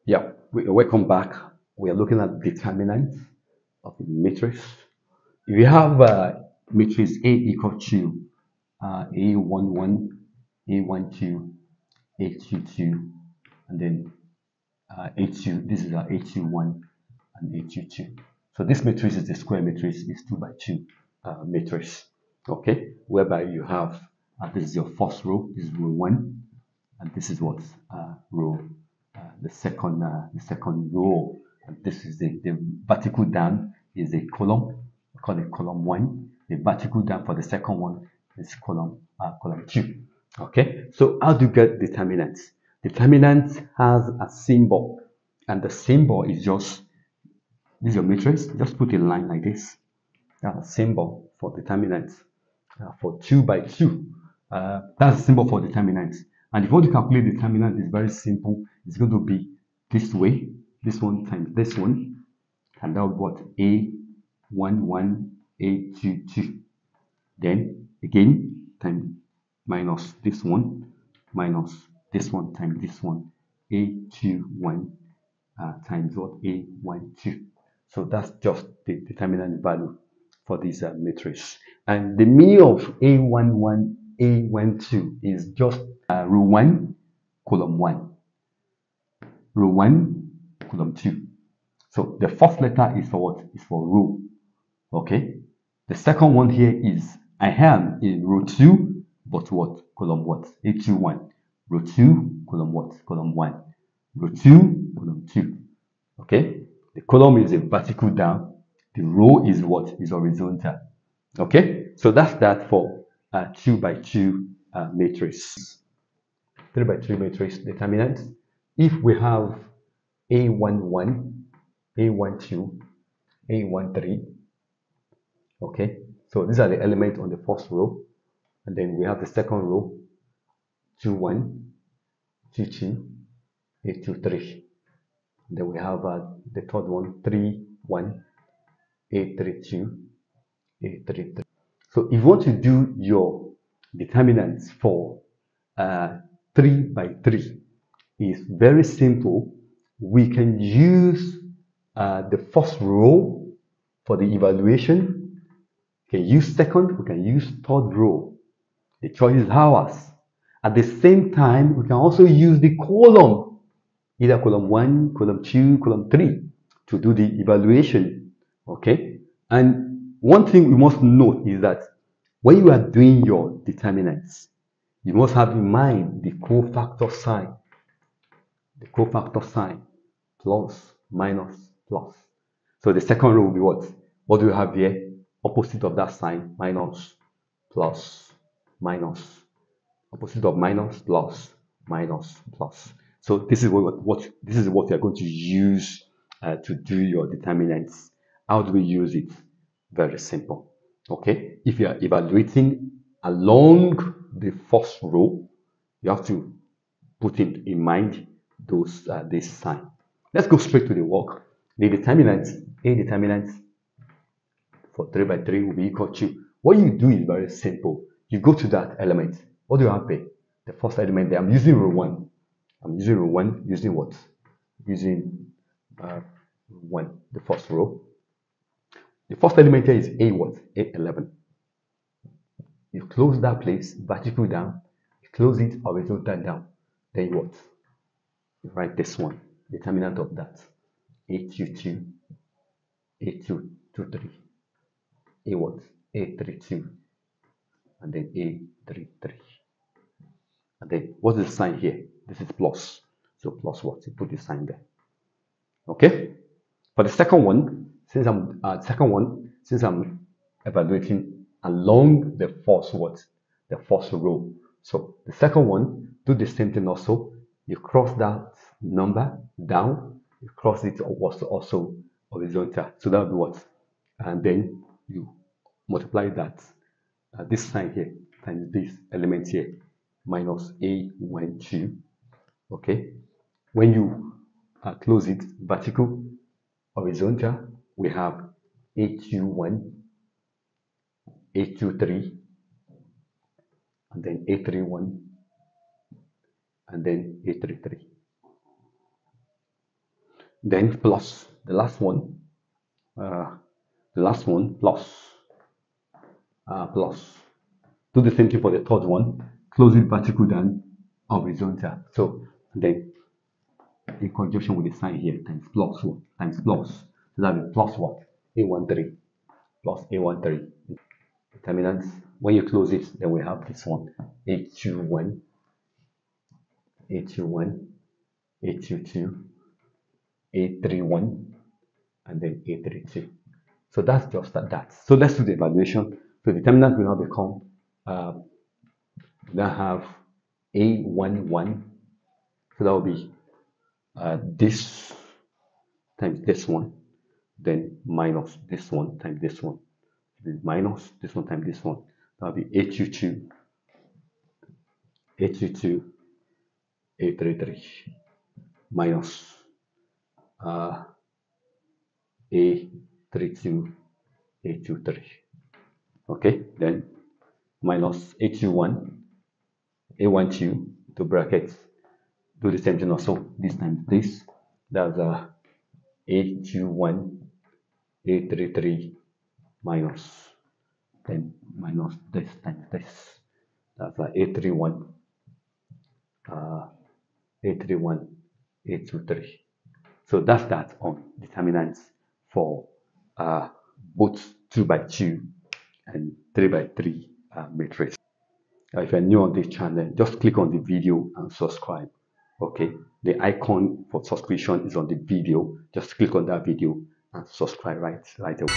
Yeah, welcome back. We are looking at determinants of the matrix. If you have matrix A equal to A11, A12, A22, and then A2, this is A21 and A22. So this matrix is the square matrix, it's 2 by 2 matrix, okay? Whereby you have, this is your first row, this is row 1, and this is what row the second row, and this is the vertical down is a column, we call it column 1. The vertical down for the second one is column 2. Okay, so how do you get determinants? Determinant has a symbol, and the symbol is just, this is your matrix, just put a line like this. That's a symbol for determinants for 2 by 2. That's a symbol for determinants. And if you want to calculate determinant, it's very simple. It's going to be this way, this one times this one, and that would be what? A11, A22. Then again, times minus minus this one times this one, A21 times what? A12. So that's just the determinant value for this matrix. And the meaning of A11, A12 is just row 1, column 1, row 1, column 2. So the first letter is for what? Is for row. Okay. The second one here is I am in row 2, but what? Column what? A21. Row 2, column what? Column 1. Row 2, column 2. Okay. The column is a vertical down. The row is what? Is horizontal. Okay. So that's that for 2 by 2 matrix. 3 by 3 matrix determinant. If we have A11, A12, A13, okay, so these are the elements on the first row, and then we have the second row, 21, 22, 823. And then we have the third one, 31, 832, 833. So if you want to do your determinants for 3 by 3, is very simple. We can use the first row for the evaluation. We can use second, we can use third row. The choice is ours. At the same time, we can also use the column, either column 1, column 2, column 3, to do the evaluation. Okay? And one thing we must note is that when you are doing your determinants, you must have in mind the cofactor sign. The cofactor sign, plus, minus, plus. So the second row will be what? What do you have here? Opposite of that sign, minus, plus, minus. Opposite of minus, plus, minus, plus. So this is this is what you are going to use to do your determinants. How do we use it? Very simple. Okay, if you are evaluating along the first row, you have to put in mind those this sign. Let's go straight to the work. The determinant, a determinant for 3 by 3 will be equal to, what you do is very simple. You go to that element. What do you have there? The first element there. I'm using row 1. I'm using row 1 using what? Using 1, the first row. The first element here is A what? A11. You close that place, vertical down. You close it, horizontal down. Then what? You write this one, determinant of that. A22, A223, A what? A32, and then A33. And then what is the sign here? This is plus. So plus what? You put the sign there. Okay? For the second one, since I'm evaluating along the first what? The first row. So the second one, do the same thing also. You cross that number down, you cross it also horizontal. So that will be what? And then you multiply that, this sign here, times this element here, minus A12. Okay? When you close it vertical, horizontal, we have A21, A23, and then A31, and then A33. then plus the last one, uh, plus, plus. Do the same thing for the third one. Close it vertical than horizontal. So then in conjunction with the sign here times plus what times plus. So that will plus what A13 plus A13. Determinants. When you close it, then we have this one A21, A21, A22, A31, and then A32. So that's just that. So let's do the evaluation. So determinant will now become we now have A11. So that will be this times this one, then minus this one times this one, then minus this one times this one. That will be A22, A22, A33, minus uh, A32, A23. Okay, then minus A21, A12 to brackets. Do the same thing also. This time this. That's A21, A33 minus, then minus this times this. That's A31, uh, A31, A23. So that's that on determinants for both 2 by 2 and 3 by 3 matrix. If you're new on this channel, just click on the video and subscribe. Okay, the icon for subscription is on the video. Just click on that video and subscribe right away.